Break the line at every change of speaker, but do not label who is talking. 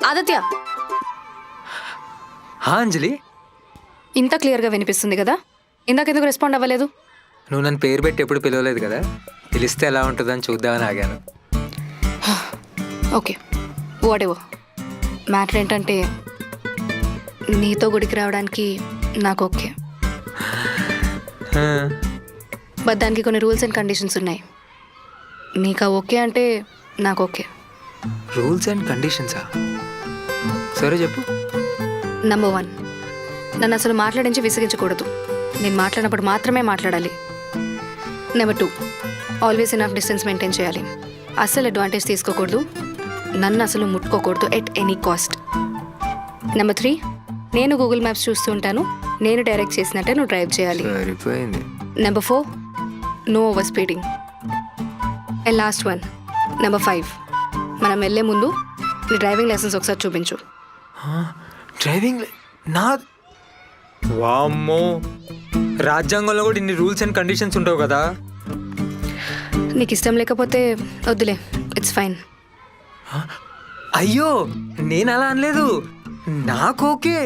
ఆదిత్య,
అంజలి,
ఇంత క్లియర్గా వినిపిస్తుంది కదా, ఇందాకెందుకు రెస్పాండ్ అవ్వలేదు?
నువ్వు నన్ను పేరు పెట్టి ఎప్పుడు పిలవలేదు కదా, పిలిస్తే ఎలా ఉంటుందని చూద్దామని ఆగాను.
Okay, what ever. మ్యాటర్ ఏంటంటే నీతో గుడికి రావడానికి నాకు ఓకే, బట్ దానికి కొన్ని రూల్స్ అండ్ కండిషన్స్ ఉన్నాయి. నీకు ఓకే అంటే నాకు ఓకే.
Rules and కండిషన్సా? సరే చెప్పు.
నంబర్ 1, నన్ను అసలు మాట్లాడించి విసిగించకూడదు. నేను మాట్లాడినప్పుడు మాత్రమే మాట్లాడాలి. Number 2, always enough distance maintain చేయాలి. అస్సలు అడ్వాంటేజ్ తీసుకోకూడదు, నన్ను అసలు ముట్టుకోకూడదు ఎట్ ఎనీ కాస్ట్. నెంబర్ 3, నేను గూగుల్ మ్యాప్స్ చూస్తూ ఉంటాను, నేను డైరెక్ట్ చేసినట్టే నువ్వు డ్రైవ్ చేయాలి.
సరిపోయింది.
Number 4, no over speeding. And last 1, number 5, మనం వెళ్ళే ముందు నీ డ్రైవింగ్ లైసెన్స్ ఒకసారి చూపించు.
డ్రైవింగ్ నా వామ్మో, రాజ్యాంగంలో కూడా ఇన్ని రూల్స్ అండ్ కండిషన్స్ ఉంటావు కదా.
నీకు ఇష్టం లేకపోతే వద్దులే, ఇట్స్ ఫైన్.
అయ్యో, నేను అలా అనలేదు, నాకు ఓకే.